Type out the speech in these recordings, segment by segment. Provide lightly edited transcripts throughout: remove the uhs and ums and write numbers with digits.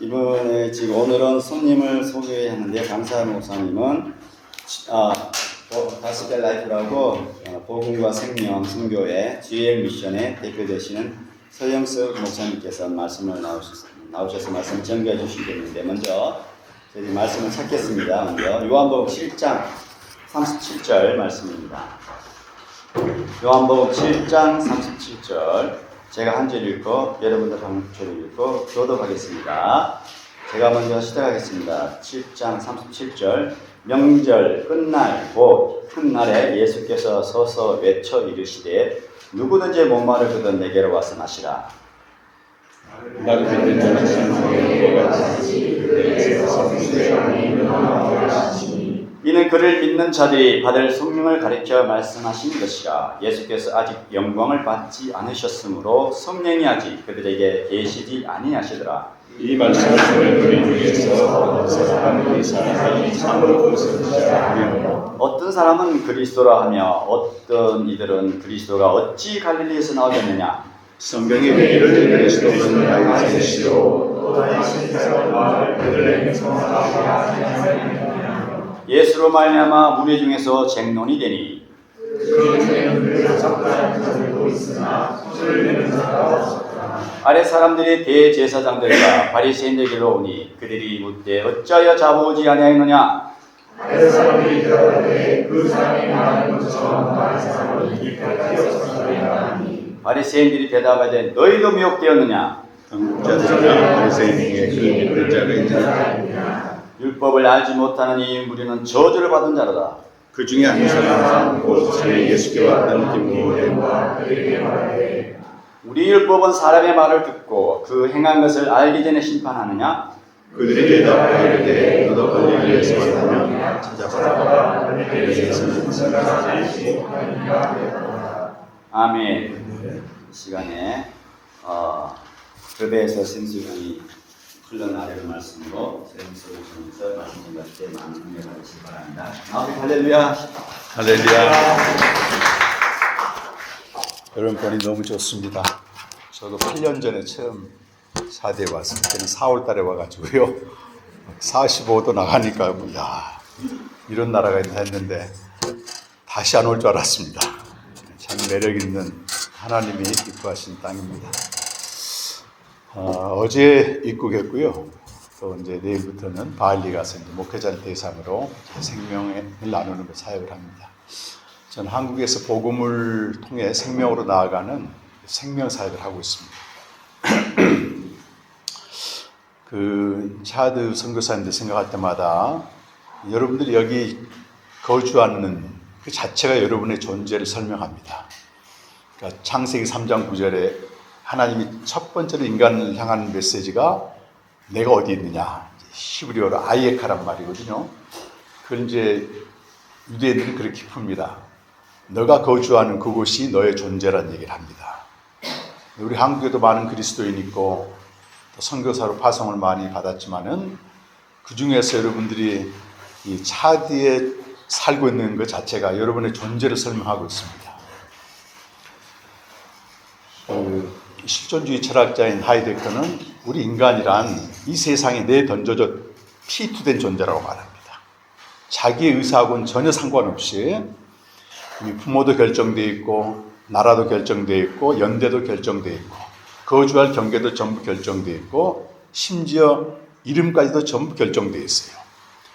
이번에 지금 오늘은 손님을 소개하는데 강사 목사님은 가스펠 라이프라고 복음과 생명 선교회 GL 미션의 대표 되시는 서영석 목사님께서 말씀을 나오셔서 말씀 전개해 주시겠는데 먼저 저희 말씀을 찾겠습니다. 먼저 요한복음 7장 37절 말씀입니다. 요한복음 7장 37절 제가 한 절 읽고 여러분들 한 절 읽고 교독하겠습니다. 제가 먼저 시작하겠습니다. 7장 37절 명절 끝날 곧 큰 날에 예수께서 서서 외쳐 이르시되 누구든지 목마르거든 내게로 와서 마시라. 나를 믿는 자는 생명의 같이 그에게서 샘물이 흘러나오리니 이는 그를 믿는 자들이 받을 성령을 가리켜 말씀하신 것이라. 예수께서 아직 영광을 받지 않으셨으므로 성령이 아직 그들에게 계시지 아니하시더라. 이 말씀을 듣는 우리 중에서 어떤 사람이 사람이 참으로 그리스도라 하며 어떤 사람은 그리스도라 하며 어떤 이들은 그리스도가 어찌 갈릴리에서 나오겠느냐. 성경에 이르기를 그리스도는 나의 계시요 또 다시 새로운 그들에게 성하게 하시느니라. 예수로 말미암아 무리 중에서 쟁론이 되니 그 중에는 그를 잡다한 자들도 있으나 그를 내는 자가 없었더라. 아래 사람들이 대제사장들과 바리새인들에게로 오니 그들이 묻되 어찌하여 잡아오지 아니하였느냐. 아래 사람들이 대답하되 그 사람이 말하는 것처럼 다른 사람을 이기까지 없었으리라 하니 바리새인들이 대답하되 너희도 미혹되었느냐. 당국자들이나 바리새인에게 그 믿는 자가 있느냐. 율법을 알지 못하는 이 무리는 저주를 받은 자로다. 그 중에 한 사람은 곧 전에 예수께 왔던 디모데와 그에게 말하되 우리 율법은 사람의 말을 듣고 그 행한 것을 알기 전에 심판하느냐. 그들이 대답하여 이르되 너도 갈릴리에서 왔다면 찾아봐라. 갈릴리에서는 선지자들이 못하니까. 아멘. 이 시간에 급에서 생수강이 흘러나오는 말씀으로 세상에서 말씀 전할 때 많은 은혜 받으시기 바랍니다. 할렐루야. 할렐루야. 여러분 편이 너무 좋습니다. 저도 8년 전에 처음 사대에 왔을 때는 4월 달에 와가지고요. 45도 나가니까 야 이런 나라가 있나 했는데 다시 안 올 줄 알았습니다. 참 매력 있는 하나님이 기뻐하신 땅입니다. 어제 입국했고요. 또 이제 내일부터는 바알리 가서 이제 목회자를 대상으로 생명을 나누는 사역을 합니다. 저는 한국에서 복음을 통해 생명으로 나아가는 생명 사역을 하고 있습니다. 그 샤드 선교사님들 생각할 때마다 여러분들이 여기 거주하는 그 자체가 여러분의 존재를 설명합니다. 그러니까 창세기 3장 9절에 하나님이 첫 번째로 인간을 향하는 메시지가 내가 어디 있느냐. 히브리어로 아이에카란 말이거든요. 그걸 이제 유대인들은 그렇게 풉니다. 너가 거주하는 그곳이 너의 존재라는 얘기를 합니다. 우리 한국에도 많은 그리스도인이 있고 또 선교사로 파송을 많이 받았지만은 그 중에서 여러분들이 이 차디에 살고 있는 것 자체가 여러분의 존재를 설명하고 있습니다. 실존주의 철학자인 하이데커는 우리 인간이란 이 세상에 내던져져 피투된 존재라고 말합니다. 자기의 의사하고는 전혀 상관없이 부모도 결정되어 있고 나라도 결정되어 있고 연대도 결정되어 있고 거주할 경계도 전부 결정되어 있고 심지어 이름까지도 전부 결정되어 있어요.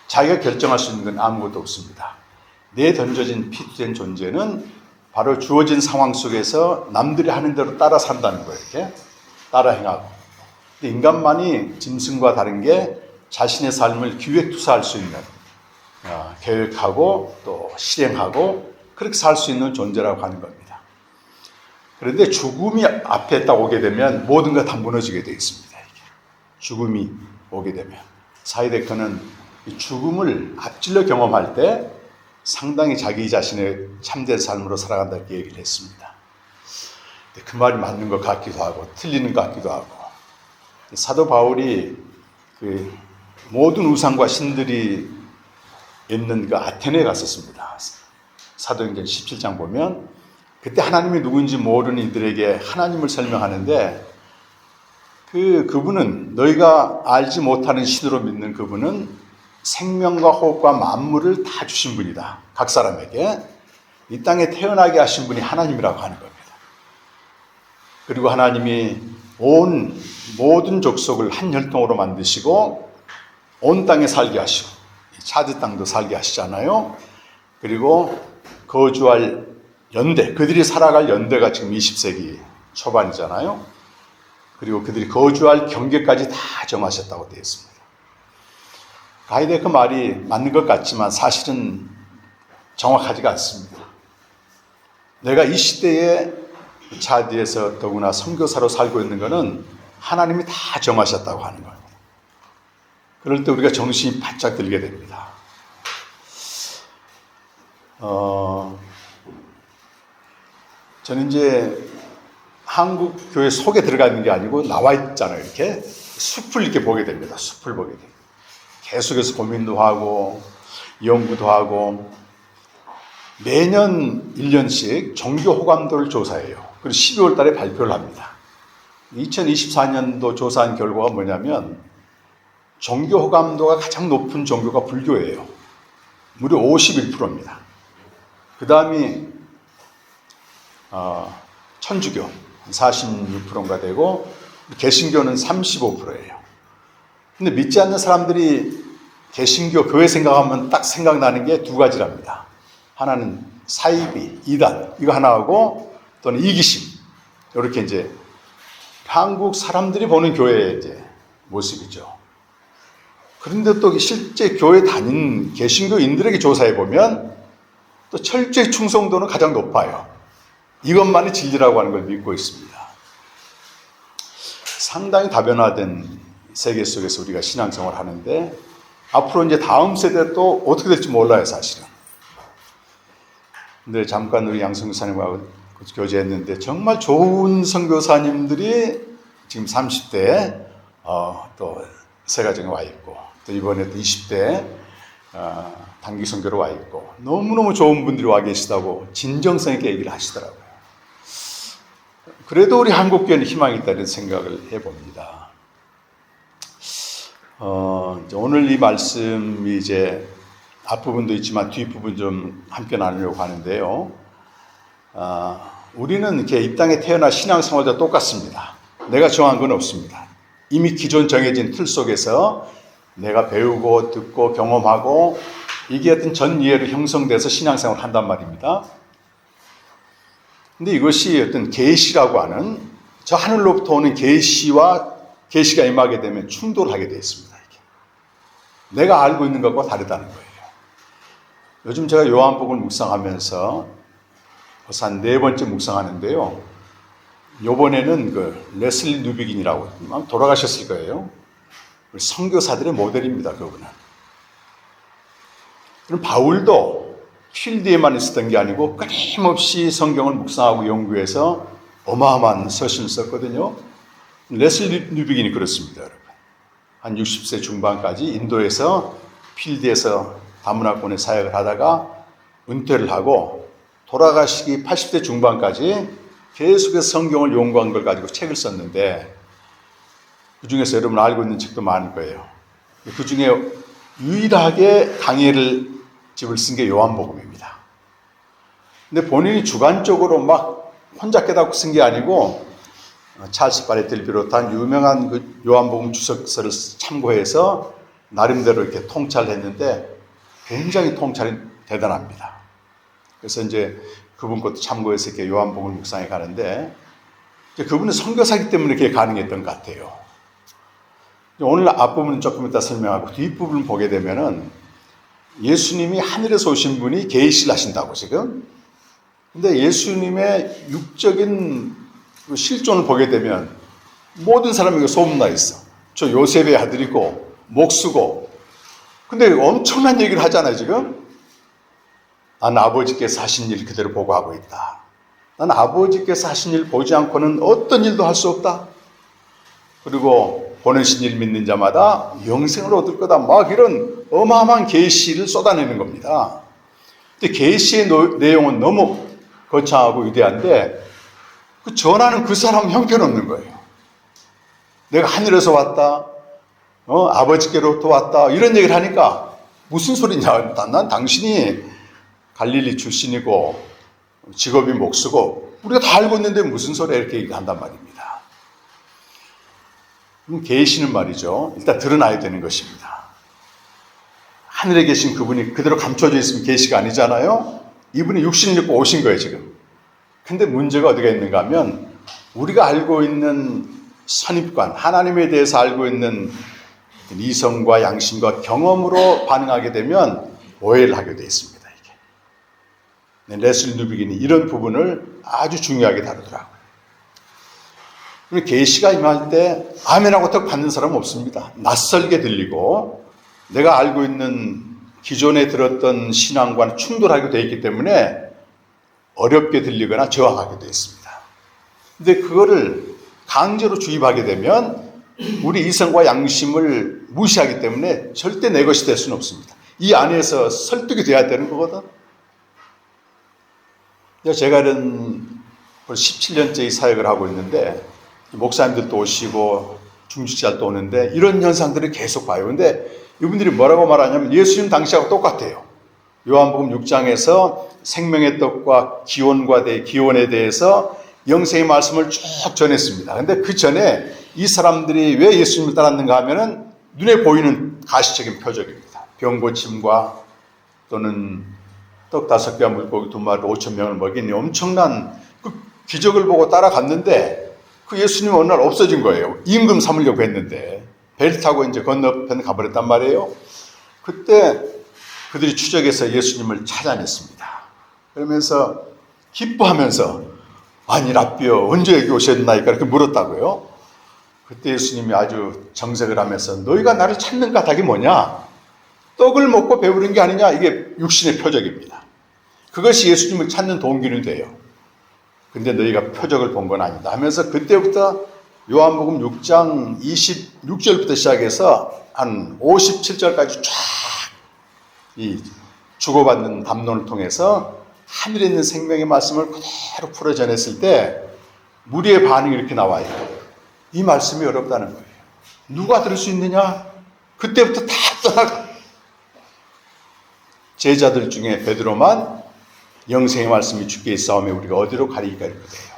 자기가 결정할 수 있는 건 아무것도 없습니다. 내던져진 피투된 존재는 바로 주어진 상황 속에서 남들이 하는 대로 따라 산다는 거예요. 이렇게 따라 행하고. 근데 인간만이 짐승과 다른 게 자신의 삶을 기획투사할 수 있는 계획하고 또 실행하고 그렇게 살 수 있는 존재라고 하는 겁니다. 그런데 죽음이 앞에 딱 오게 되면 모든 것 다 무너지게 되어 있습니다. 이게. 죽음이 오게 되면 하이데커는 죽음을 앞질러 경험할 때 상당히 자기 자신의 참된 삶으로 살아간다 이렇게 얘기를 했습니다. 그 말이 맞는 것 같기도 하고 틀리는 것 같기도 하고 사도 바울이 그 모든 우상과 신들이 있는 그 아테네에 갔었습니다. 사도행전 17장 보면 그때 하나님이 누구인지 모르는 이들에게 하나님을 설명하는데 그분은 너희가 알지 못하는 신으로 믿는 그분은 생명과 호흡과 만물을 다 주신 분이다. 각 사람에게 이 땅에 태어나게 하신 분이 하나님이라고 하는 겁니다. 그리고 하나님이 온 모든 족속을 한 혈통으로 만드시고 온 땅에 살게 하시고 차드 땅도 살게 하시잖아요. 그리고 거주할 연대, 그들이 살아갈 연대가 지금 20세기 초반이잖아요. 그리고 그들이 거주할 경계까지 다 정하셨다고 되어 있습니다. 가이드의 그 말이 맞는 것 같지만 사실은 정확하지가 않습니다. 내가 이 시대에 차디에서 더구나 선교사로 살고 있는 것은 하나님이 다 정하셨다고 하는 겁니다. 그럴 때 우리가 정신이 바짝 들게 됩니다. 저는 이제 한국 교회 속에 들어가 있는 게 아니고 나와 있잖아요. 이렇게 숲을 이렇게 보게 됩니다. 숲을 보게 됩니다. 계속해서 고민도 하고 연구도 하고 매년 1년씩 종교 호감도를 조사해요. 그리고 12월 달에 발표를 합니다. 2024년도 조사한 결과가 뭐냐면 종교 호감도가 가장 높은 종교가 불교예요. 무려 51%입니다. 그 다음이 천주교 46%가 되고 개신교는 35%예요. 근데 믿지 않는 사람들이 개신교 교회 생각하면 딱 생각나는 게 두 가지랍니다. 하나는 사이비, 이단 이거 하나하고 또는 이기심 이렇게 이제 한국 사람들이 보는 교회의 이제 모습이죠. 그런데 또 실제 교회 다닌 개신교인들에게 조사해 보면 또 철저히 충성도는 가장 높아요. 이것만이 진리라고 하는 걸 믿고 있습니다. 상당히 다변화된 세계 속에서 우리가 신앙생활을 하는데 앞으로 이제 다음 세대 또 어떻게 될지 몰라요, 사실은. 근데 잠깐 우리 양선교사님하고 교제했는데 정말 좋은 선교사님들이 지금 30대에 또 세가정에 와 있고 또 이번에 또 20대에 단기 선교로 와 있고 너무너무 좋은 분들이 와 계시다고 진정성 있게 얘기를 하시더라고요. 그래도 우리 한국교회는 희망이 있다는 생각을 해봅니다. 오늘 이 말씀이 이제 앞부분도 있지만 뒷부분 좀 함께 나누려고 하는데요. 우리는 이렇게 이 땅에 태어나 신앙생활도 똑같습니다. 내가 정한 건 없습니다. 이미 기존 정해진 틀 속에서 내가 배우고 듣고 경험하고 이게 어떤 전 이해로 형성돼서 신앙생활을 한단 말입니다. 근데 이것이 어떤 계시라고 하는 저 하늘로부터 오는 계시와 계시가 임하게 되면 충돌하게 되어 있습니다. 이게. 내가 알고 있는 것과 다르다는 거예요. 요즘 제가 요한복음을 묵상하면서 벌써 한 4번째 묵상하는데요. 요번에는 그 레슬리 뉴비긴이라고 아마 돌아가셨을 거예요. 선교사들의 모델입니다. 그분은. 그럼 바울도 필드에만 있었던 게 아니고 끊임없이 성경을 묵상하고 연구해서 어마어마한 서신을 썼거든요. 레슬리 뉴비긴이 그렇습니다. 여러분. 한 60세 중반까지 인도에서 필드에서 다문화권에 사역을 하다가 은퇴를 하고 돌아가시기 80대 중반까지 계속해서 성경을 연구한 걸 가지고 책을 썼는데 그 중에서 여러분 알고 있는 책도 많을 거예요. 그 중에 유일하게 강해를 집을 쓴 게 요한복음입니다. 근데 본인이 주관적으로 막 혼자 깨닫고 쓴 게 아니고 찰스 바레트를 비롯한 유명한 그 요한복음 주석서를 참고해서 나름대로 이렇게 통찰을 했는데 굉장히 통찰이 대단합니다. 그래서 이제 그분 것도 참고해서 이렇게 요한복음 묵상에 가는데 그분은 선교사이기 때문에 그게 가능했던 것 같아요. 오늘 앞부분은 조금 이따 설명하고 뒷부분을 보게 되면은 예수님이 하늘에서 오신 분이 계시를 하신다고 지금. 근데 예수님의 육적인 실존을 보게 되면 모든 사람이 소문나 있어. 저 요셉의 아들이고 목수고. 근데 엄청난 얘기를 하잖아요 지금. 난 아버지께서 하신 일 그대로 보고하고 있다. 난 아버지께서 하신 일 보지 않고는 어떤 일도 할 수 없다. 그리고 보내신 일 믿는 자마다 영생을 얻을 거다. 막 이런 어마어마한 계시를 쏟아내는 겁니다. 근데 계시의 내용은 너무 거창하고 위대한데 그 전하는 그 사람은 형편없는 거예요. 내가 하늘에서 왔다. 아버지께로부터 왔다. 이런 얘기를 하니까 무슨 소리냐. 난 당신이 갈릴리 출신이고 직업이 목수고 우리가 다 알고 있는데 무슨 소리야 이렇게 얘기한단 말입니다. 계시는 말이죠. 일단 드러나야 되는 것입니다. 하늘에 계신 그분이 그대로 감춰져 있으면 계시가 아니잖아요. 이분이 육신을 입고 오신 거예요 지금. 근데 문제가 어디가 있는가 하면 우리가 알고 있는 선입관, 하나님에 대해서 알고 있는 이성과 양심과 경험으로 반응하게 되면 오해를 하게 되어 있습니다. 이게. 레슬리 누비긴이 이런 부분을 아주 중요하게 다루더라고요. 계시가 임할 때 아멘하고 딱 받는 사람은 없습니다. 낯설게 들리고 내가 알고 있는 기존에 들었던 신앙과는 충돌하게 되어 있기 때문에 어렵게 들리거나 저항하게 되어 있습니다. 근데 그거를 강제로 주입하게 되면 우리 이성과 양심을 무시하기 때문에 절대 내 것이 될 수는 없습니다. 이 안에서 설득이 돼야 되는 거거든. 제가 이런 17년째 이 사역을 하고 있는데 목사님들도 오시고 중직자도 오는데 이런 현상들을 계속 봐요. 근데 이분들이 뭐라고 말하냐면 예수님 당시하고 똑같아요. 요한복음 6장에서 생명의 떡과 기원에 대해서 영생의 말씀을 쭉 전했습니다. 근데 그 전에 이 사람들이 왜 예수님을 따랐는가 하면은 눈에 보이는 가시적인 표적입니다. 병 고침과 또는 떡 5개와 물고기 2마리 5,000명을 먹인 엄청난 그 기적을 보고 따라갔는데 그 예수님이 어느 날 없어진 거예요. 임금 삼으려고 했는데 배를 타고 이제 건너편 가버렸단 말이에요. 그때 그들이 추적해서 예수님을 찾아냈습니다. 그러면서 기뻐하면서 아니 랍비여 언제 여기 오셨나이까 이렇게 물었다고요. 그때 예수님이 아주 정색을 하면서 너희가 나를 찾는 까닭이 뭐냐? 떡을 먹고 배부른 게 아니냐? 이게 육신의 표적입니다. 그것이 예수님을 찾는 동기는 돼요. 근데 너희가 표적을 본 건 아니다 하면서 그때부터 요한복음 6장 26절부터 시작해서 한 57절까지 쫙 이 주고받는 담론을 통해서 하늘에 있는 생명의 말씀을 그대로 풀어 전했을 때 무리의 반응이 이렇게 나와요. 이 말씀이 어렵다는 거예요. 누가 들을 수 있느냐? 그때부터 다 떠나가. 제자들 중에 베드로만 영생의 말씀이 주께 있사오매 우리가 어디로 가리기가 이르거든요.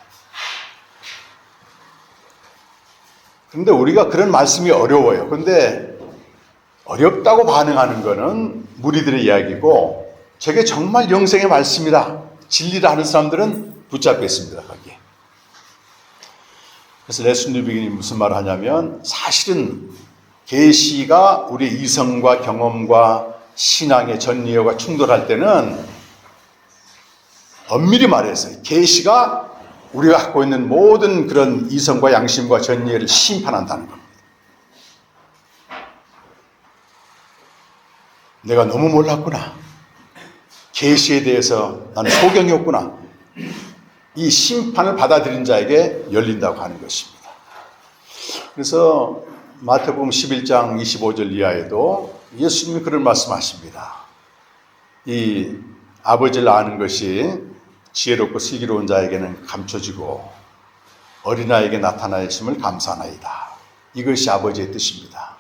그런데 우리가 그런 말씀이 어려워요. 그런데 어렵다고 반응하는 것은 무리들의 이야기고 저게 정말 영생의 말씀이다, 진리다 하는 사람들은 붙잡겠습니다. 거기에. 그래서 레슬리 누비긴이 무슨 말을 하냐면 사실은 계시가 우리 이성과 경험과 신앙의 전이어가 충돌할 때는 엄밀히 말해서 계시가 우리가 갖고 있는 모든 그런 이성과 양심과 전이해를 심판한다는 겁니다. 내가 너무 몰랐구나. 계시에 대해서 나는 소경이 없구나. 이 심판을 받아들인 자에게 열린다고 하는 것입니다. 그래서 마태복음 11장 25절 이하에도 예수님이 그런 말씀하십니다. 이 아버지를 아는 것이 지혜롭고 슬기로운 자에게는 감춰지고 어린아이에게 나타나심을 감사하나이다. 이것이 아버지의 뜻입니다.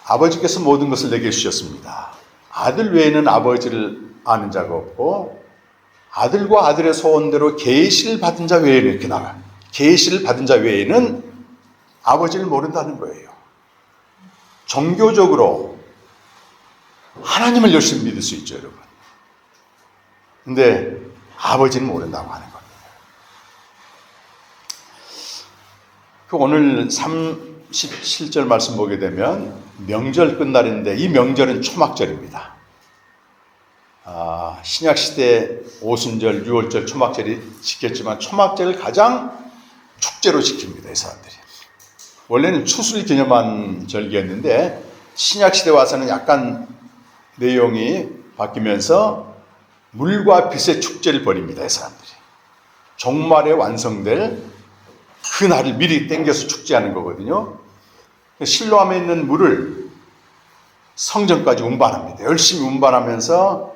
아버지께서 모든 것을 내게 주셨습니다. 아들 외에는 아버지를 아는 자가 없고 아들과 아들의 소원대로 계시를 받은 자 외에는 이렇게 나가요. 계시를 받은 자 외에는 아버지를 모른다는 거예요. 종교적으로 하나님을 열심히 믿을 수 있죠, 여러분. 근데 아버지는 모른다고 하는 겁니다. 오늘 37절 말씀 보게 되면 명절 끝날인데 이 명절은 초막절입니다. 신약시대 오순절, 유월절, 초막절이 지켰지만 초막절을 가장 축제로 지킵니다. 이 사람들이. 원래는 추수를 기념한 절기였는데 신약시대 와서는 약간 내용이 바뀌면서 물과 빛의 축제를 벌입니다. 이 사람들이. 종말에 완성될 그 날을 미리 땡겨서 축제하는 거거든요. 실로암에 있는 물을 성전까지 운반합니다. 열심히 운반하면서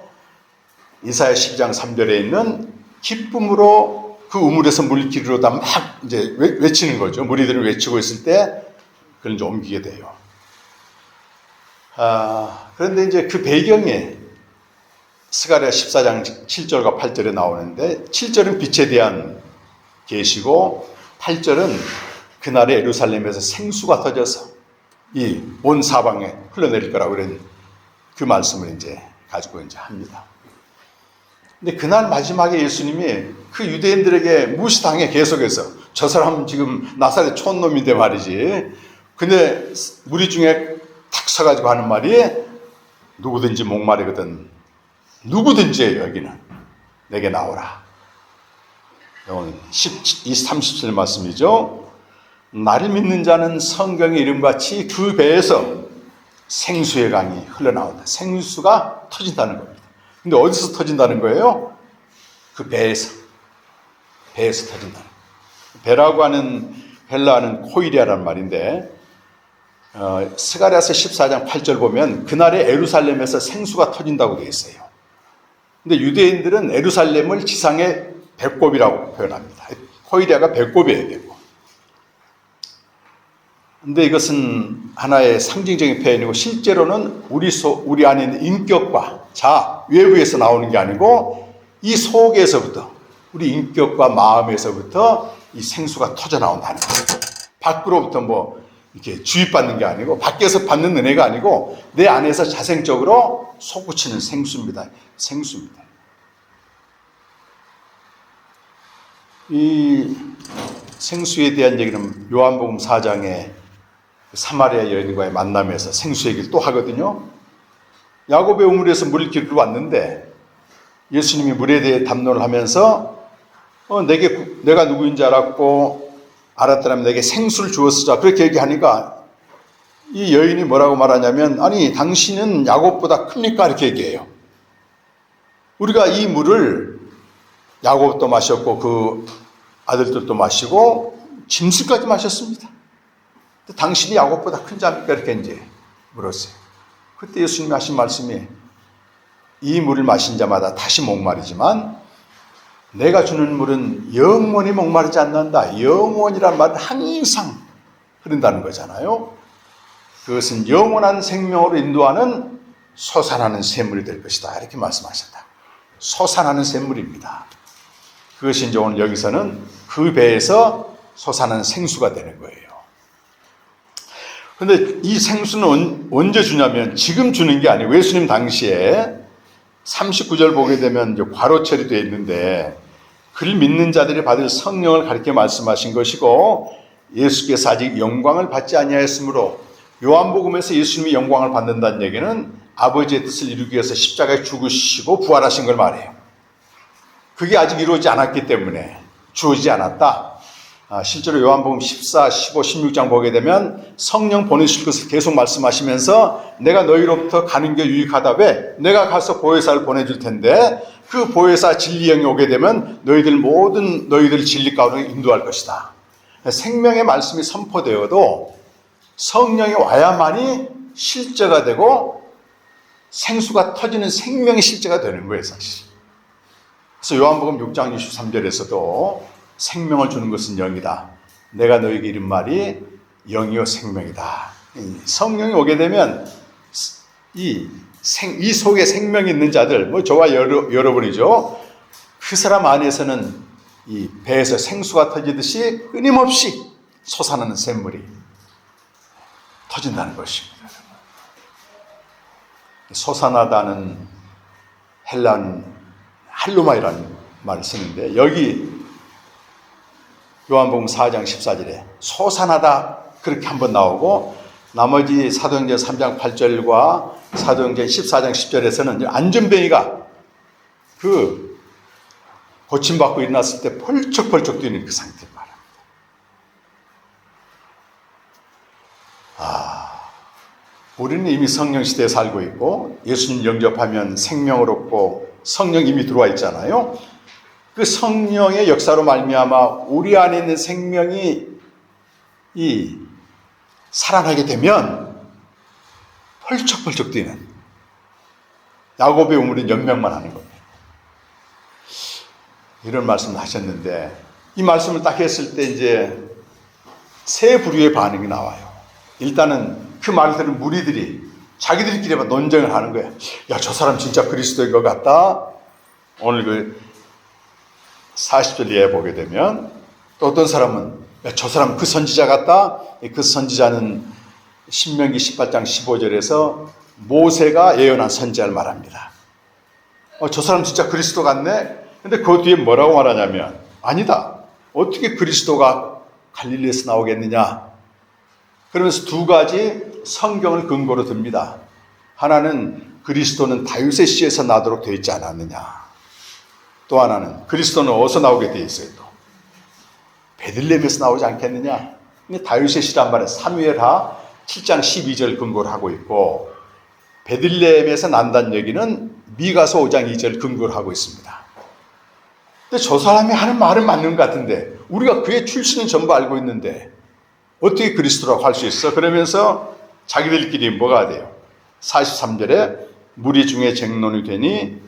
이사야 12장 3절에 있는 기쁨으로 그 우물에서 물길로다 막 이제 외치는 거죠. 무리들을 외치고 있을 때 그걸 이제 옮기게 돼요. 그런데 이제 그 배경에 스가랴 14장 7절과 8절에 나오는데 7절은 빛에 대한 계시고 8절은 그날에 예루살렘에서 생수가 터져서 이 온 사방에 흘러내릴 거라고 그런 그 말씀을 이제 가지고 이제 합니다. 근데 그날 마지막에 예수님이 그 유대인들에게 무시당해 계속해서 저 사람 지금 나사렛 촌놈인데 말이지. 근데 무리 중에 탁 서가지고 하는 말이 누구든지 목마르거든 누구든지 여기는 내게 나오라. 이건 37 말씀이죠. 나를 믿는 자는 성경의 이름같이 그 배에서 생수의 강이 흘러나온다. 생수가 터진다는 겁니다. 근데 어디서 터진다는 거예요? 그 배에서 터진다는 거예요. 배라고 하는 헬라어는 코이리아라는 말인데 스가랴서 14장 8절 보면 그날에 예루살렘에서 생수가 터진다고 되어 있어요. 근데 유대인들은 예루살렘을 지상의 배꼽이라고 표현합니다. 코이리아가 배꼽이에요, 배꼽. 근데 이것은 하나의 상징적인 표현이고 실제로는 우리 안에 있는 인격과 외부에서 나오는 게 아니고 이 속에서부터 우리 인격과 마음에서부터 이 생수가 터져 나온다는 거예요. 밖으로부터 뭐 이렇게 주입받는 게 아니고 밖에서 받는 은혜가 아니고 내 안에서 자생적으로 솟구치는 생수입니다. 생수입니다. 이 생수에 대한 얘기는 요한복음 4장에 사마리아 여인과의 만남에서 생수 얘기를 또 하거든요. 야곱의 우물에서 물을 길러 왔는데 예수님이 물에 대해 담론을 하면서 내가 누구인지 알았더라면 내게 생수를 주었으자 그렇게 얘기하니까 이 여인이 뭐라고 말하냐면 아니 당신은 야곱보다 큽니까? 이렇게 얘기해요. 우리가 이 물을 야곱도 마셨고 그 아들들도 마시고 짐승까지 마셨습니다. 당신이 야곱보다 큰 자입니까? 이렇게 이제 물었어요. 그때 예수님이 하신 말씀이 이 물을 마신 자마다 다시 목마르지만 내가 주는 물은 영원히 목마르지 않는다. 영원이란 말은 항상 흐른다는 거잖아요. 그것은 영원한 생명으로 인도하는 솟아나는 샘물이 될 것이다. 이렇게 말씀하셨다. 솟아나는 샘물입니다. 그것이 이제 오늘 여기서는 그 배에서 솟아나는 생수가 되는 거예요. 그런데 이 생수는 언제 주냐면 지금 주는 게 아니고 예수님 당시에 39절 보게 되면 이제 괄호 처리되어 있는데 그를 믿는 자들이 받을 성령을 가리켜 말씀하신 것이고 예수께서 아직 영광을 받지 아니하였으므로 요한복음에서 예수님이 영광을 받는다는 얘기는 아버지의 뜻을 이루기 위해서 십자가에 죽으시고 부활하신 걸 말해요. 그게 아직 이루어지지 않았기 때문에 주어지지 않았다. 실제로 요한복음 14, 15, 16장 보게 되면 성령 보내실 것을 계속 말씀하시면서 내가 너희로부터 가는 게 유익하다. 왜? 내가 가서 보혜사를 보내줄 텐데 그 보혜사 진리 영이 오게 되면 너희들 진리 가운데 인도할 것이다. 생명의 말씀이 선포되어도 성령이 와야만이 실제가 되고 생수가 터지는 생명의 실제가 되는 거예요, 사실. 그래서 요한복음 6장 23절에서도 생명을 주는 것은 영이다. 내가 너에게 이른 말이 영이요 생명이다. 성령이 오게 되면 이 속에 생명이 있는 자들, 저와 여러분이죠. 그 사람 안에서는 이 배에서 생수가 터지듯이 끊임없이 솟아나는 샘물이 터진다는 것입니다. 솟아나다는 헬란 할루마이라는 말을 쓰는데 여기 요한복음 4장 14절에 솟아나다 그렇게 한번 나오고 나머지 사도행전 3장 8절과 사도행전 14장 10절에서는 안전뱅이가 그 고침받고 일어났을 때 펄쩍펄쩍 뛰는 그 상태를 말합니다. 우리는 이미 성령 시대에 살고 있고 예수님 영접하면 생명을 얻고 성령 이미 들어와 있잖아요. 그 성령의 역사로 말미암아 우리 안에 있는 생명이 살아나게 되면 펄쩍펄쩍 뛰는 야곱의 우물은 연명만 하는 겁니다. 이런 말씀을 하셨는데 이 말씀을 딱 했을 때 이제 세 부류의 반응이 나와요. 일단은 그 말을 들은 무리들이 자기들끼리 막 논쟁을 하는 거야. 야, 저 사람 진짜 그리스도인 것 같다. 오늘 그 40절 이하에 보게 되면 또 어떤 사람은 야, 저 사람 그 선지자 같다. 그 선지자는 신명기 18장 15절에서 모세가 예언한 선지자를 말합니다. 저 사람 진짜 그리스도 같네. 근데 그 뒤에 뭐라고 말하냐면 아니다. 어떻게 그리스도가 갈릴리에서 나오겠느냐. 그러면서 두 가지 성경을 근거로 듭니다. 하나는 그리스도는 다윗의 씨에서 나도록 되어 있지 않았느냐. 또 하나는 그리스도는 어디서 나오게 되어 있어요. 또 베들레헴에서 나오지 않겠느냐. 근데 다윗의 씨란 말은 사무엘하 7장 12절 근거로 하고 있고 베들레헴에서 난다는 얘기는 미가서 5장 2절 근거로 하고 있습니다. 근데 저 사람이 하는 말은 맞는 것 같은데 우리가 그의 출신은 전부 알고 있는데 어떻게 그리스도라고 할 수 있어? 그러면서 자기들끼리 뭐가 돼요? 43절에 무리 중에 쟁론이 되니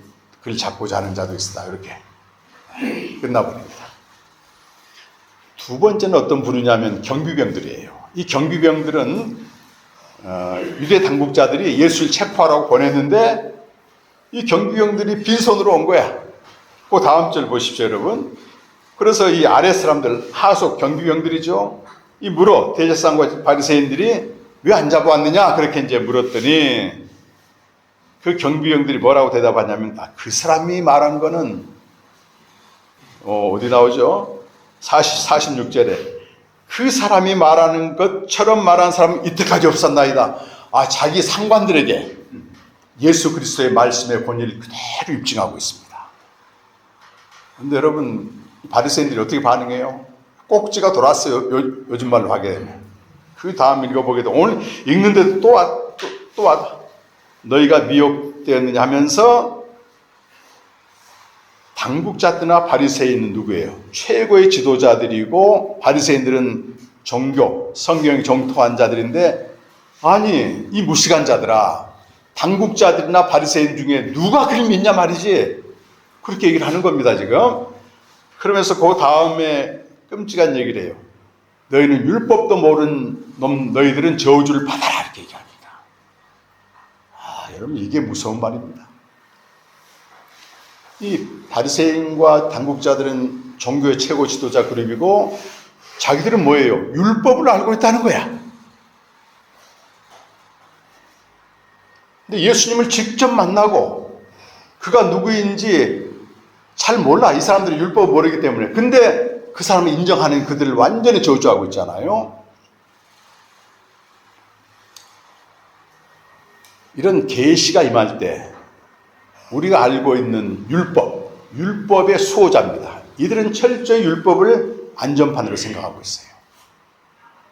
그를 잡고자 하는 자도 있다. 이렇게 끝나버립니다. 두 번째는 어떤 부류냐면 경비병들이에요. 이 경비병들은 유대 당국자들이 예수를 체포하라고 보냈는데 이 경비병들이 빈손으로 온 거야. 그 다음 절 보십시오, 여러분. 그래서 이 아랫 사람들, 하속 경비병들이죠. 이 물어 대제사장과 바리새인들이 왜 안 잡아왔느냐 그렇게 이제 물었더니 그 경비병들이 뭐라고 대답하냐면 그 사람이 말한 거는 어디 나오죠? 46절에 그 사람이 말하는 것처럼 말하는 사람은 이때까지 없었나이다. 자기 상관들에게 예수 그리스도의 말씀의 권위를 그대로 입증하고 있습니다. 그런데 여러분 바리새인들이 어떻게 반응해요? 꼭지가 돌았어요. 요즘 말로 하게 되면. 그 다음 읽어보게 되면 오늘 읽는데도 또 와. 너희가 미혹되었느냐 하면서 당국자들이나 바리새인은 누구예요? 최고의 지도자들이고 바리새인들은 종교, 성경에 정통한 자들인데 아니 이 무식한 자들아 당국자들이나 바리새인 중에 누가 그를 믿냐 말이지. 그렇게 얘기를 하는 겁니다 지금. 그러면서 그 다음에 끔찍한 얘기를 해요. 너희는 율법도 모르는 놈 너희들은 저주를 받아라 이렇게 얘기합니다. 여러분 이게 무서운 말입니다. 이 바리새인과 당국자들은 종교의 최고 지도자 그룹이고 자기들은 뭐예요? 율법을 알고 있다는 거야. 근데 예수님을 직접 만나고 그가 누구인지 잘 몰라. 이 사람들이 율법을 모르기 때문에. 근데 그 사람을 인정하는 그들을 완전히 저주하고 있잖아요. 이런 계시가 임할 때 우리가 알고 있는 율법의 수호자입니다. 이들은 철저히 율법을 안전판으로 생각하고 있어요.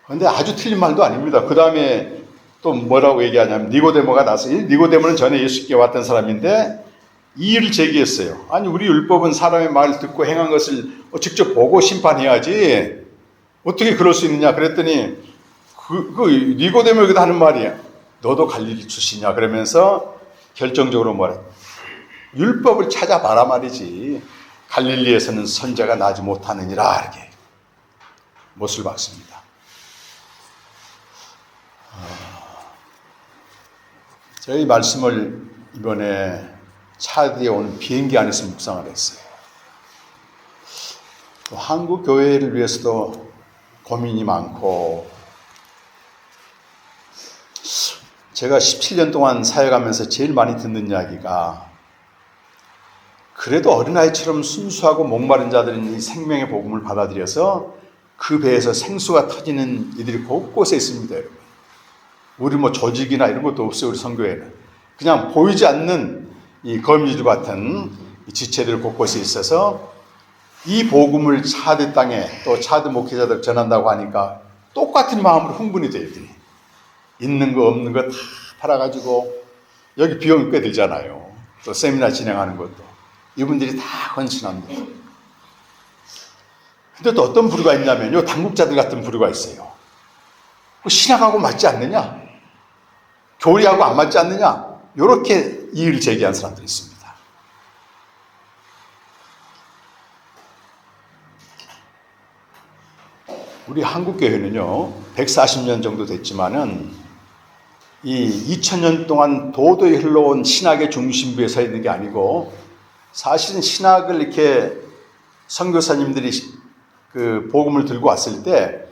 그런데 아주 틀린 말도 아닙니다. 그 다음에 또 뭐라고 얘기하냐면 니고데모가 나서 니고데모는 전에 예수께 왔던 사람인데 이의를 제기했어요. 아니 우리 율법은 사람의 말을 듣고 행한 것을 직접 보고 심판해야지 어떻게 그럴 수 있느냐 그랬더니 그 니고데모가 하는 말이야. 너도 갈릴리 출신이야 그러면서 결정적으로 뭐라 율법을 찾아봐라 말이지 갈릴리에서는 선자가 나지 못하느니라 이렇게 못을 박습니다. 저희 말씀을 이번에 차 뒤에 오는 비행기 안에서 묵상을 했어요. 또 한국 교회를 위해서도 고민이 많고 제가 17년 동안 사역하면서 제일 많이 듣는 이야기가 그래도 어린아이처럼 순수하고 목마른 자들은 이 생명의 복음을 받아들여서 그 배에서 생수가 터지는 이들이 곳곳에 있습니다, 여러분. 우리 뭐 조직이나 이런 것도 없어요, 우리 선교회는. 그냥 보이지 않는 이 거미줄 같은 이 지체들 곳곳에 있어서 이 복음을 차드 땅에 또 차드 목회자들 전한다고 하니까 똑같은 마음으로 흥분이 돼요, 이들이. 있는 거 없는 거 다 팔아가지고 여기 비용이 꽤 들잖아요. 또 세미나 진행하는 것도. 이분들이 다 헌신합니다. 근데 또 어떤 부류가 있냐면 요 당국자들 같은 부류가 있어요. 신학하고 맞지 않느냐? 교리하고 안 맞지 않느냐? 이렇게 이의를 제기한 사람들이 있습니다. 우리 한국교회는요, 140년 정도 됐지만은 이 2000년 동안 도도히 흘러온 신학의 중심부에 서 있는 게 아니고 사실은 신학을 이렇게 선교사님들이 그 복음을 들고 왔을 때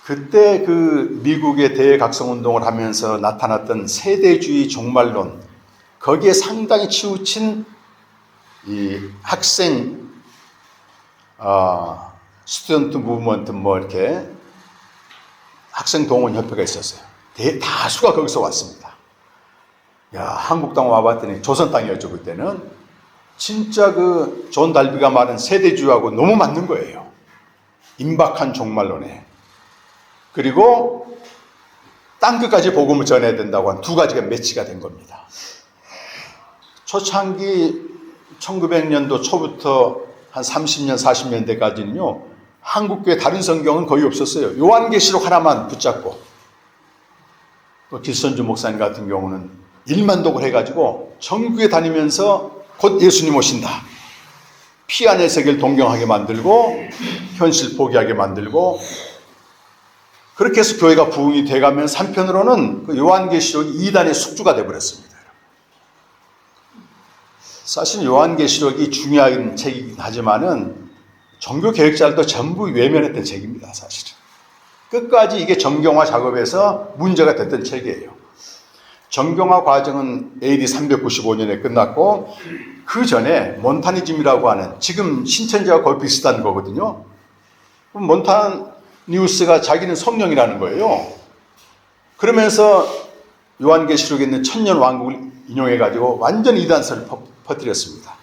그때 그 미국의 대각성운동을 하면서 나타났던 세대주의 종말론, 거기에 상당히 치우친 이 학생 스튜던트 무브먼트 뭐 이렇게 학생 동원 협회가 있었어요. 대다수가 거기서 왔습니다. 야, 한국 땅 와봤더니 조선 땅이었죠. 그때는 진짜 그 존 달비가 말한 세대주의하고 너무 맞는 거예요. 임박한 종말론에. 그리고 땅끝까지 복음을 전해야 된다고 한 두 가지가 매치가 된 겁니다. 초창기 1900년도 초부터 한 30년, 40년대까지는요, 한국교회 다른 성경은 거의 없었어요. 요한계시록 하나만 붙잡고, 또 길선주 목사님 같은 경우는 일만독을 해가지고 전국에 다니면서 곧 예수님 오신다. 피 안의 세계를 동경하게 만들고, 현실 포기하게 만들고, 그렇게 해서 교회가 부흥이 돼가면 한편으로는 그 요한계시록이 이단의 숙주가 돼버렸습니다. 사실 요한계시록이 중요한 책이긴 하지만은 종교 개혁자들도 전부 외면했던 책입니다. 사실은 끝까지 이게 정경화 작업에서 문제가 됐던 책이에요. 정경화 과정은 AD 395년에 끝났고 그 전에 몬타니즘이라고 하는 지금 신천지와 거의 비슷한 거거든요. 몬타니우스가 자기는 성령이라는 거예요. 그러면서 요한계시록에 있는 천년 왕국을 인용해가지고 완전 이단설을 퍼뜨렸습니다.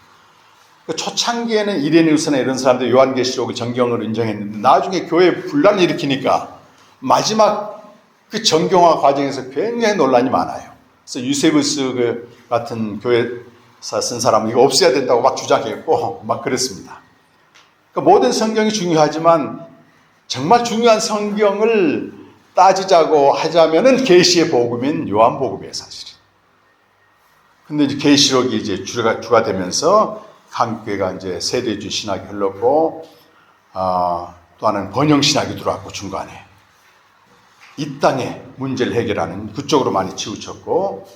초창기에는 이레니우스나 이런 사람들 요한계시록을 정경으로 인정했는데 나중에 교회에 분란을 일으키니까 마지막 그 정경화 과정에서 굉장히 논란이 많아요. 그래서 유세부스 같은 교회사 쓴 사람은 이거 없애야 된다고 막 주장했고 막 그랬습니다. 그러니까 모든 성경이 중요하지만 정말 중요한 성경을 따지자고 하자면은 계시의 복음인 요한복음이에요, 사실은. 근데 이제 계시록이 이제 주가 되면서 한국교회가 이제 세대주의 신학이 흘렀고, 또 하나는 번영 신학이 들어왔고 중간에 이 땅의 문제를 해결하는 그쪽으로 많이 치우쳤고,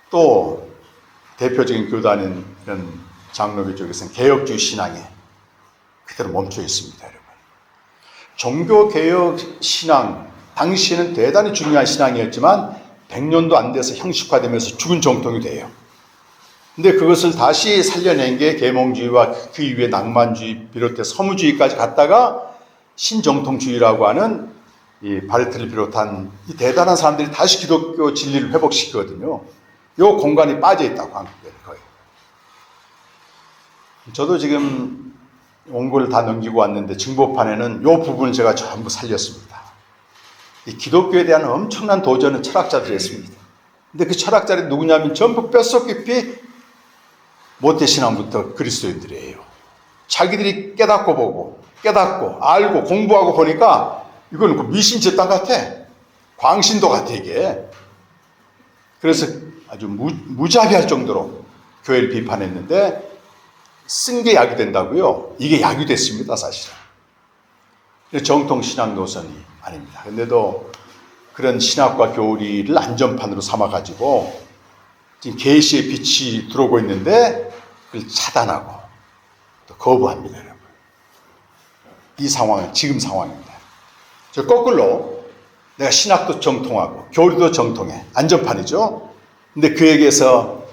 또 대표적인 교단인 이런 장로교 쪽에서는 개혁주의 신앙에 그대로 멈춰 있습니다, 여러분. 종교개혁 신앙 당시에는 대단히 중요한 신앙이었지만 100년도 안 돼서 형식화되면서 죽은 정통이 돼요. 근데 그것을 다시 살려낸 게 계몽주의와 그 이후에 낭만주의 비롯해서 서무주의까지 갔다가 신정통주의라고 하는 이 바르트를 비롯한 이 대단한 사람들이 다시 기독교 진리를 회복시키거든요. 요 공간이 빠져 있다고 한국에 거의. 저도 지금 원고를 다 넘기고 왔는데 증보판에는 요 부분을 제가 전부 살렸습니다. 이 기독교에 대한 엄청난 도전은 철학자들이 했습니다. 근데 그 철학자들이 누구냐면 전부 뼛속 깊이 모태신앙부터 그리스도인들이에요. 자기들이 깨닫고 보고 깨닫고 알고 공부하고 보니까 이건 그 미신 집단 같아. 광신도 같아 이게. 그래서 아주 무자비할 정도로 교회를 비판했는데 쓴 게 약이 된다고요? 이게 약이 됐습니다, 사실은. 정통 신학 노선이 아닙니다. 근데도 그런 신학과 교리를 안전판으로 삼아가지고 지금 계시의 빛이 들어오고 있는데 그걸 차단하고 또 거부합니다, 여러분. 이 상황은 지금 상황입니다. 저 거꾸로 내가 신학도 정통하고 교리도 정통해. 안전판이죠. 근데 그에게서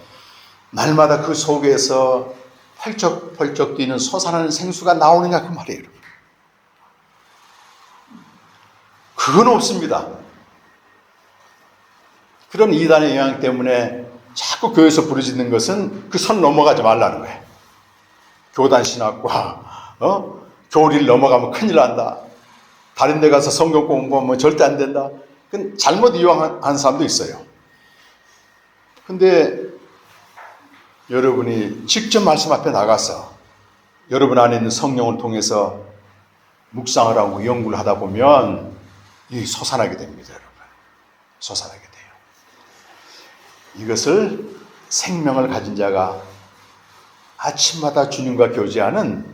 날마다 그 속에서 펄쩍펄쩍 뛰는 솟아나는 생수가 나오느냐 그 말이에요, 여러분. 그건 없습니다. 그런 이단의 영향 때문에 자꾸 교회에서 부르짖는 것은 그 선 넘어가지 말라는 거예요. 교단 신학과 교리를 넘어가면 큰일 난다. 다른 데 가서 성경 공부하면 절대 안 된다. 그건 잘못 이용한 사람도 있어요. 근데 여러분이 직접 말씀 앞에 나가서 여러분 안에 있는 성령을 통해서 묵상을 하고 연구를 하다 보면 이 솟아나게 됩니다, 여러분. 솟아나게 돼요. 이것을 생명을 가진 자가 아침마다 주님과 교제하는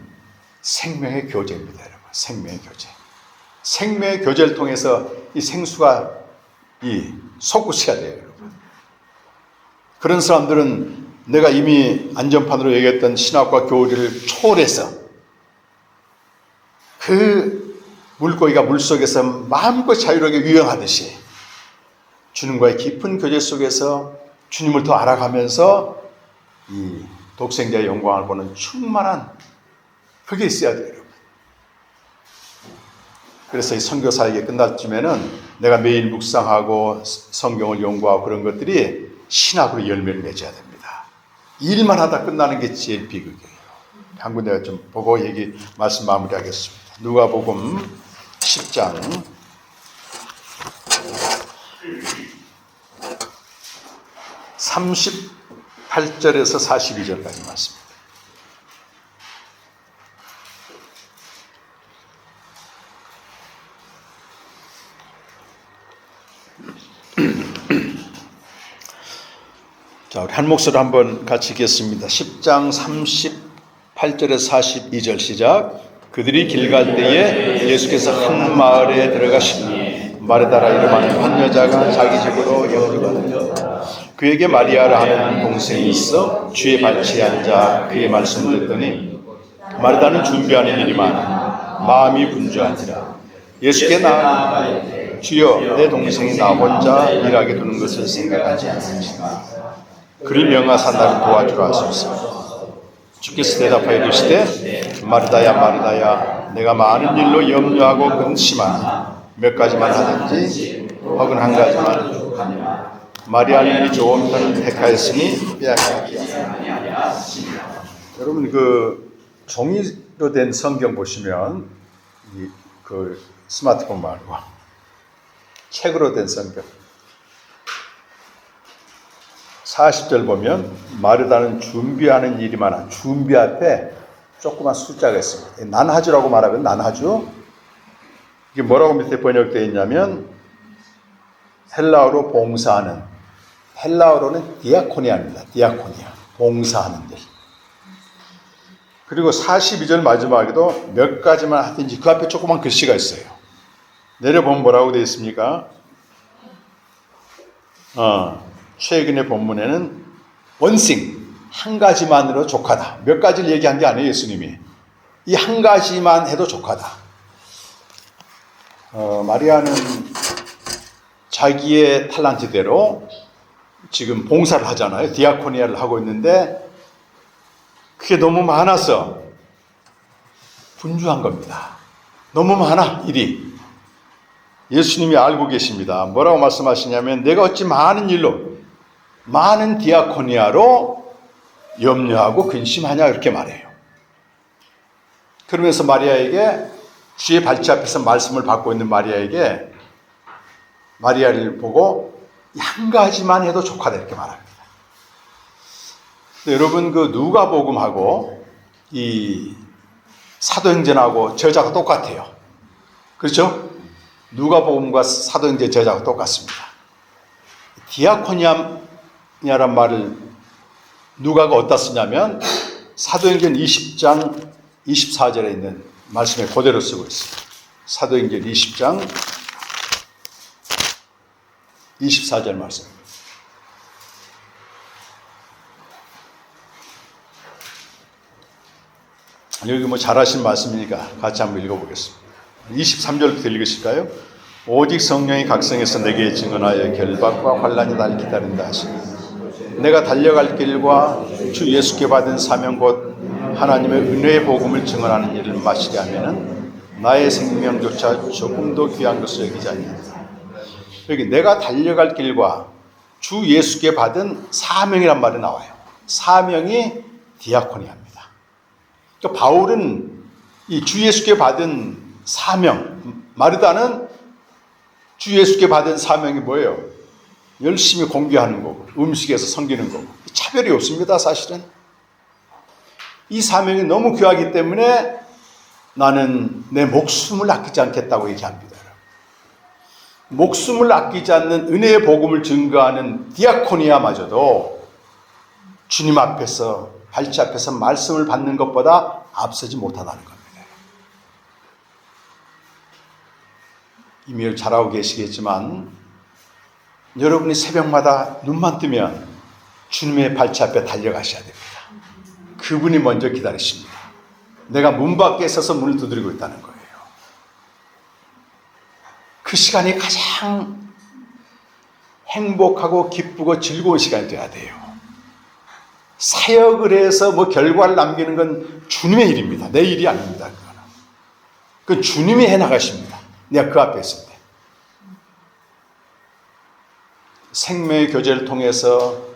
생명의 교제입니다, 여러분. 생명의 교제. 생명의 교제를 통해서 이 생수가 이 솟구치가 돼요, 여러분. 그런 사람들은 내가 이미 안전판으로 얘기했던 신학과 교리를 초월해서 그 물고기가 물속에서 마음껏 자유롭게 유영하듯이 주님과의 깊은 교제 속에서 주님을 더 알아가면서 이 독생자의 영광을 보는 충만한 그게 있어야 돼요, 여러분. 그래서 이 선교사에게 끝날 쯤에는 내가 매일 묵상하고 성경을 연구하고 그런 것들이 신학으로 열매를 맺어야 됩니다. 일만 하다 끝나는 게 제일 비극이에요. 한 군데 좀 보고 말씀 마무리하겠습니다. 누가복음 10장 38절에서 42절까지 말씀입니다. 자, 우리 한 목소리 한번 같이 읽겠습니다. 10장 38절에서 42절 시작. 그들이 길 갈 때에 예수께서 한 마을에 들어가시니 마르다라 이름하는 한 여자가 자기 집으로 영접하더라. 그에게 마리아라 하는 동생이 있어 주의 발치에 앉아 그의 말씀을 듣더니 마르다는 준비하는 일이 많아 마음이 분주하니라. 예수께 나아가되 주여 내 동생이 나 혼자 일하게 두는 것을 생각하지 않으시나 그를 명하사 나를 도와주라 하소서. 주께서 대답하여 이르시되 마르다야 마르다야 내가 많은 일로 염려하고 근심하니 몇 가지만 하든지 혹은 한 가지만 마리아는 이 좋은 편을 택하였으니 빼앗기지 아니하리라. 여러분 그 종이로 된 성경 보시면 그 스마트폰 말고 책으로 된 성경 40절 보면 마르다는 준비하는 일이 많아. 준비 앞에 조그만 숫자가 있습니다. 난하주라고 말하면 난하주. 이게 뭐라고 밑에 번역되어 있냐면 헬라어로 봉사하는, 헬라어로는 디아코니아입니다. 디아코니아. 봉사하는 일. 그리고 42절 마지막에도 몇 가지만 하든지 그 앞에 조그만 글씨가 있어요. 내려보면 뭐라고 되어 있습니까? 최근의 본문에는 원싱, 한 가지만으로 족하다. 몇 가지를 얘기한 게 아니에요, 예수님이. 이 한 가지만 해도 족하다. 마리아는 자기의 탤런트대로 지금 봉사를 하잖아요. 디아코니아를 하고 있는데 그게 너무 많아서 분주한 겁니다. 너무 많아, 일이. 예수님이 알고 계십니다. 뭐라고 말씀하시냐면 내가 어찌 많은 일로 많은 디아코니아로 염려하고 근심하냐 이렇게 말해요. 그러면서 마리아에게 주의 발치 앞에서 말씀을 받고 있는 마리아에게 마리아를 보고 한 가지만 해도 족하다 이렇게 말합니다. 여러분 그 누가복음하고 이 사도행전하고 저자가 똑같아요. 그렇죠? 누가복음과 사도행전 저자가 똑같습니다. 디아코니아란 말을 누가가 어디다 쓰냐면 사도행전 20장 24절에 있는 말씀에 그대로 쓰고 있습니다. 사도행전 20장 24절 말씀. 여기 뭐 잘하신 말씀이니까 같이 한번 읽어보겠습니다. 23절부터 읽으실까요? 오직 성령이 각성해서 내게 증언하여 결박과 환난이 날 기다린다 하시니 내가 달려갈 길과 주 예수께 받은 사명 곧 하나님의 은혜의 복음을 증언하는 일을 마치려 하면은 나의 생명조차 조금도 귀한 것을 여기지 않는다. 여기 내가 달려갈 길과 주 예수께 받은 사명이란 말이 나와요. 사명이 디아코니아입니다. 그러니까 바울은 이 주 예수께 받은 사명, 마르다는 주 예수께 받은 사명이 뭐예요? 열심히 공부하는 거고 음식에서 섬기는 거고 차별이 없습니다. 사실은 이 사명이 너무 귀하기 때문에 나는 내 목숨을 아끼지 않겠다고 얘기합니다. 목숨을 아끼지 않는 은혜의 복음을 증거하는 디아코니아마저도 주님 앞에서 발치 앞에서 말씀을 받는 것보다 앞서지 못하다는 겁니다. 이미 잘 알고 계시겠지만 여러분이 새벽마다 눈만 뜨면 주님의 발치 앞에 달려가셔야 됩니다. 그분이 먼저 기다리십니다. 내가 문 밖에 서서 문을 두드리고 있다는 거예요. 그 시간이 가장 행복하고 기쁘고 즐거운 시간이 돼야 돼요. 사역을 해서 뭐 결과를 남기는 건 주님의 일입니다. 내 일이 아닙니다. 그건 주님이 해나가십니다. 내가 그 앞에 있을 때. 생명의 교제를 통해서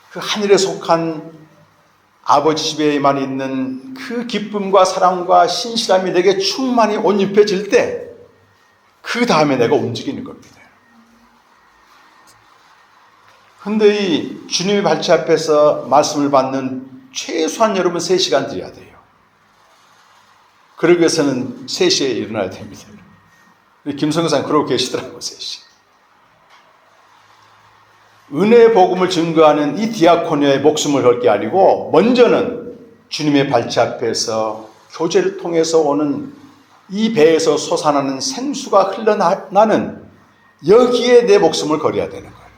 그 하늘에 속한 아버지 집에만 있는 그 기쁨과 사랑과 신실함이 내게 충만히 옷 입혀질 때 그 다음에 내가 움직이는 겁니다. 근데 이 주님의 발치 앞에서 말씀을 받는 최소한 여러분 3시간 드려야 돼요. 그러기 위해서는 3시에 일어나야 됩니다. 김성교사님 그러고 계시더라고요. 3시. 은혜의 복음을 증거하는 이 디아코니아의 목숨을 걸 게 아니고 먼저는 주님의 발치 앞에서 교제를 통해서 오는 이 배에서 솟아나는 생수가 흘러나는 여기에 내 목숨을 걸어야 되는 거예요.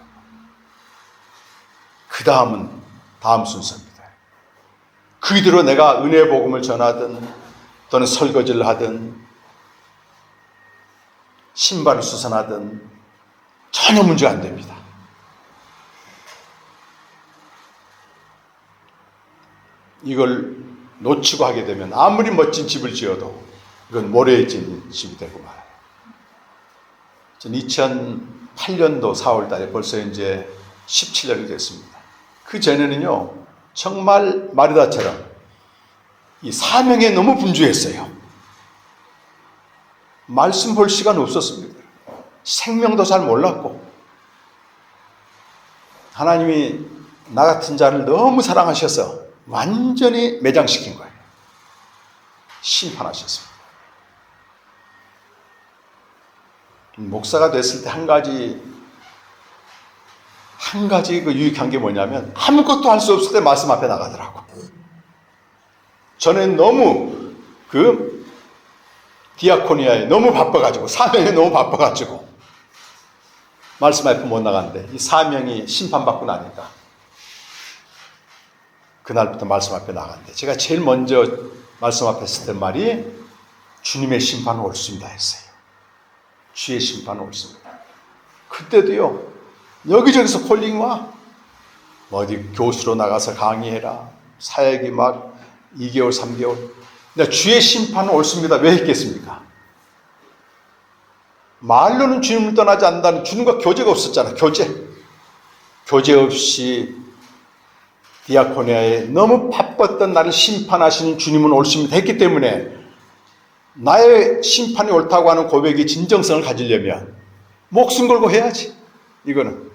그 다음은 다음 순서입니다. 그 뒤로 내가 은혜의 복음을 전하든 또는 설거지를 하든 신발을 수선하든 전혀 문제가 안 됩니다. 이걸 놓치고 하게 되면 아무리 멋진 집을 지어도 이건 모래에 지은 집이 되고 말아요. 전 2008년도 4월 달에 벌써 이제 17년이 됐습니다. 그 전에는요, 정말 마르다처럼 이 사명에 너무 분주했어요. 말씀 볼 시간 없었습니다. 생명도 잘 몰랐고, 하나님이 나 같은 자를 너무 사랑하셔서 완전히 매장시킨 거예요. 심판하셨습니다. 목사가 됐을 때 한 가지 그 유익한 게 뭐냐면 아무것도 할 수 없을 때 말씀 앞에 나가더라고. 저는 너무 그 디아코니아에 너무 바빠가지고 사명에 너무 바빠가지고 말씀 앞에 못 나갔는데 이 사명이 심판받고 나니까 그날부터 말씀 앞에 나갔는데 제가 제일 먼저 말씀 앞에 했던 말이 주님의 심판은 옳습니다 했어요. 주의 심판은 옳습니다. 그때도요, 여기저기서 콜링 와. 어디 교수로 나가서 강의해라. 사역이 막 2개월, 3개월. 근데 주의 심판은 옳습니다. 왜 했겠습니까? 말로는 주님을 떠나지 않는다는 주님과 교제가 없었잖아. 교제 없이 디아코니아에 너무 바빴던 나를 심판하시는 주님은 옳습니다 했기 때문에 나의 심판이 옳다고 하는 고백이 진정성을 가지려면 목숨 걸고 해야지. 이거는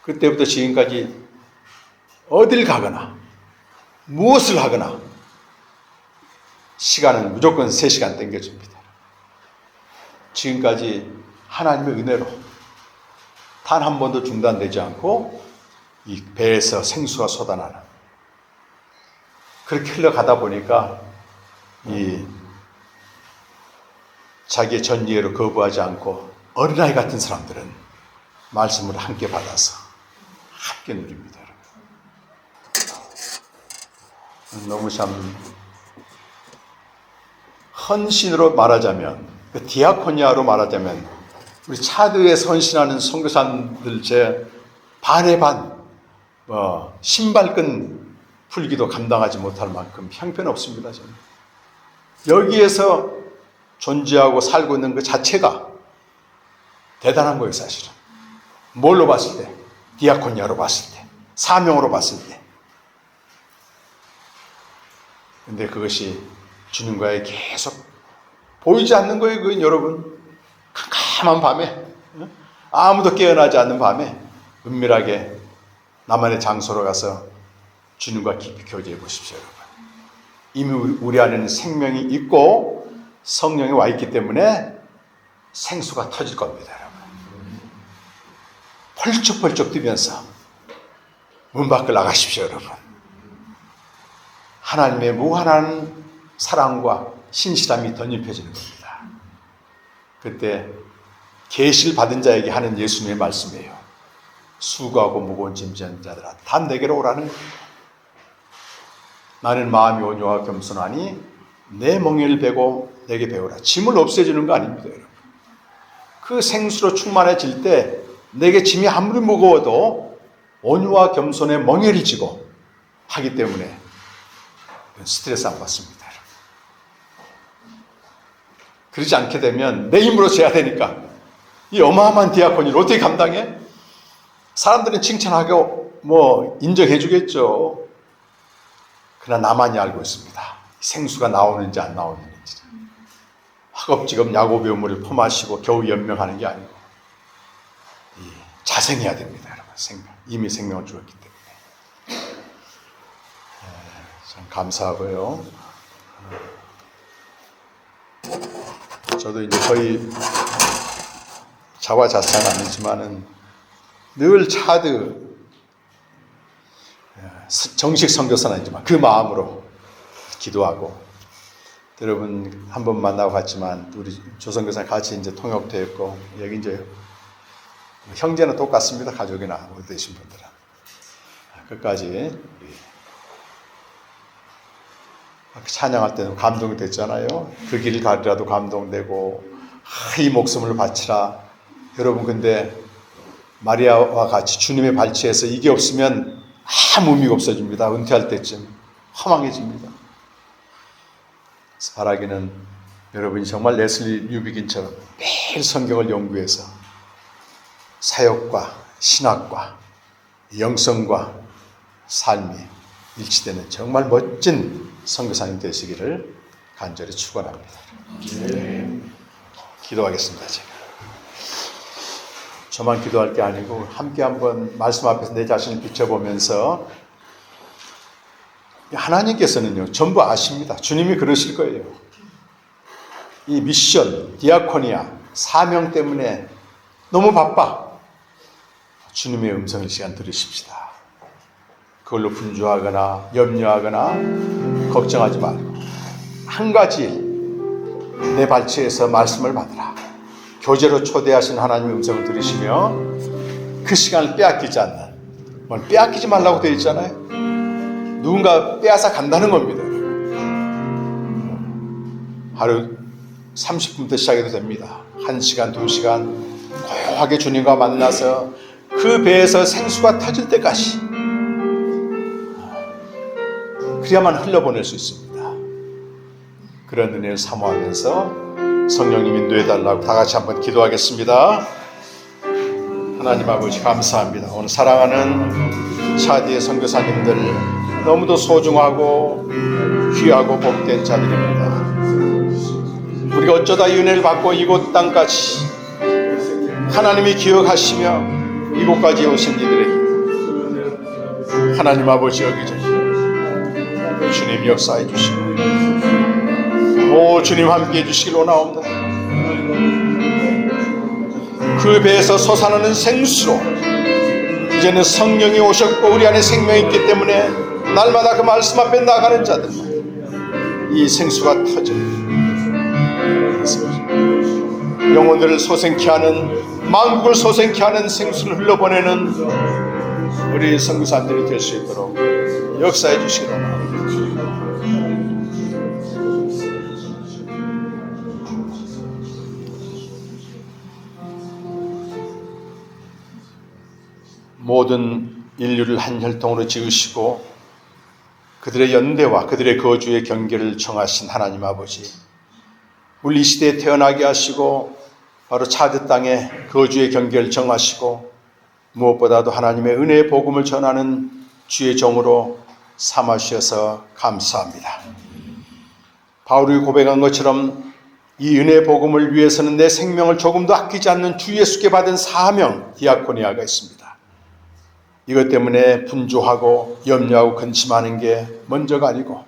그때부터 지금까지 어딜 가거나 무엇을 하거나 시간은 무조건 3시간 땡겨줍니다. 지금까지 하나님의 은혜로 단 한 번도 중단되지 않고 이 배에서 생수가 쏟아나는 그렇게 흘러가다 보니까 이 자기의 전예로 거부하지 않고 어린아이 같은 사람들은 말씀을 함께 받아서 함께 누립니다. 너무 참 헌신으로 말하자면 그 디아코니아로 말하자면 우리 차드에 헌신하는 선교사님들 제 반의 반 신발끈 풀기도 감당하지 못할 만큼 형편없습니다. 저는. 여기에서 존재하고 살고 있는 그 자체가 대단한 거예요, 사실은. 뭘로 봤을 때? 디아코니아로 봤을 때. 사명으로 봤을 때. 근데 그것이 주님과의 계속 보이지 않는 거예요, 그건 여러분. 캄캄한 밤에, 아무도 깨어나지 않는 밤에 은밀하게 나만의 장소로 가서 주님과 깊이 교제해 보십시오, 여러분. 이미 우리 안에는 생명이 있고 성령이 와 있기 때문에 생수가 터질 겁니다, 여러분. 펄쩍펄쩍 뛰면서 문 밖을 나가십시오, 여러분. 하나님의 무한한 사랑과 신실함이 덧입혀지는 겁니다. 그때 계시를 받은 자에게 하는 예수님의 말씀이에요. 수고하고 무거운 짐 지는 자들아 다 내게로 오라는 거예요. 나는 마음이 온유하고 겸손하니 내 멍에를 베고 내게 배우라. 짐을 없애주는 거 아닙니다, 여러분. 그 생수로 충만해질 때 내게 짐이 아무리 무거워도 온유와 겸손의 멍에를 지고 하기 때문에 스트레스 안 받습니다. 여러분. 그러지 않게 되면 내 힘으로 져야 되니까 이 어마어마한 디아코니를 어떻게 감당해? 사람들은 칭찬하고 인정해 주겠죠. 그러나 나만이 알고 있습니다. 생수가 나오는지 안 나오는지. 허겁지겁 야고보의 물을 퍼마시고 겨우 연명하는 게 아니고 자생해야 됩니다. 여러분. 이미 생명을 주었기 때문에. 참 감사하고요. 저도 이제 거의 자화자찬 아니지만은 늘 차드 정식 선교사는 아니지만 그 마음으로 기도하고, 여러분 한 번 만나고 갔지만 우리 조선교사 같이 이제 통역되었고, 여기 이제 형제는 똑같습니다. 가족이나 되신 분들은 끝까지 찬양할 때도 감동이 됐잖아요. 그 길을 가리라도 감동되고 이 목숨을 바치라. 여러분 근데 마리아와 같이 주님의 발치에서 이게 없으면 아무 의미가 없어집니다. 은퇴할 때쯤 허망해집니다. 바라기는 여러분이 정말 레슬리 뉴비긴처럼 매일 성경을 연구해서 사역과 신학과 영성과 삶이 일치되는 정말 멋진 선교사님 되시기를 간절히 축원합니다. 기도하겠습니다. 제가 저만 기도할 게 아니고 함께 한번 말씀 앞에서 내 자신을 비춰보면서, 하나님께서는요 전부 아십니다. 주님이 그러실 거예요. 이 미션, 디아코니아, 사명 때문에 너무 바빠. 주님의 음성을 이 시간 들으십시다. 그걸로 분주하거나 염려하거나 걱정하지 말고 한 가지 내 발치에서 말씀을 받으라. 교제로 초대하신 하나님의 음성을 들으시며 그 시간을 빼앗기지 않는, 뭘 빼앗기지 말라고 되어 있잖아요. 누군가 빼앗아 간다는 겁니다. 하루 30분부터 시작해도 됩니다. 1시간, 2시간 고요하게 주님과 만나서 그 배에서 생수가 터질 때까지 그래야만 흘려보낼 수 있습니다. 그런 은혜를 사모하면서 성령님 인도해달라고 다 같이 한번 기도하겠습니다. 하나님 아버지 감사합니다. 오늘 사랑하는 차디의 선교사님들 너무도 소중하고 귀하고 복된 자들입니다. 우리가 어쩌다 이 은혜를 받고 이곳 땅까지 하나님이 기억하시며 이곳까지 오신 이들에게 하나님 아버지 여기저기 주님 역사해 주시고, 오 주님 함께해 주시길 원하옵니다. 그 배에서 솟아나는 생수로 이제는 성령이 오셨고 우리 안에 생명이 있기 때문에 날마다 그 말씀 앞에 나가는 자들, 이 생수가 터지는 영혼들을 소생케 하는, 만국을 소생케 하는 생수를 흘러보내는 우리 선교사님들이 될 수 있도록 역사해 주시기 바랍니다. 모든 인류를 한 혈통으로 지으시고 그들의 연대와 그들의 거주의 경계를 정하신 하나님 아버지, 우리 이 시대에 태어나게 하시고 바로 차드 땅에 거주의 경계를 정하시고 무엇보다도 하나님의 은혜의 복음을 전하는 주의 종으로 삼으셔서 감사합니다. 바울이 고백한 것처럼 이 은혜의 복음을 위해서는 내 생명을 조금도 아끼지 않는 주 예수께 받은 사명 디아코니아가 있습니다. 이것 때문에 분주하고 염려하고 근심하는 게 먼저가 아니고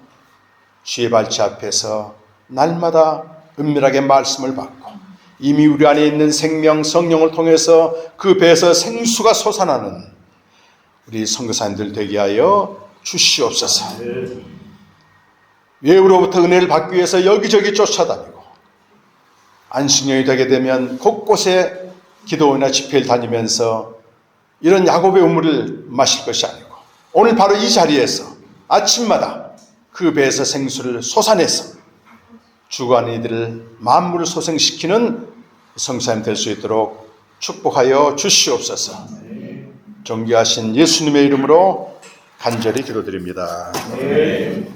주의 발치 앞에서 날마다 은밀하게 말씀을 받고 이미 우리 안에 있는 생명 성령을 통해서 그 배에서 생수가 솟아나는 우리 선교사님들 되게 하여 주시옵소서. 외부로부터 은혜를 받기 위해서 여기저기 쫓아다니고 안식년이 되게 되면 곳곳에 기도회나 집회를 다니면서 이런 야곱의 우물을 마실 것이 아니고 오늘 바로 이 자리에서 아침마다 그 배에서 생수를 솟아내서 주관 이들을 만물을 소생시키는 성사님 될 수 있도록 축복하여 주시옵소서. 존귀하신 예수님의 이름으로 간절히 기도드립니다. 네.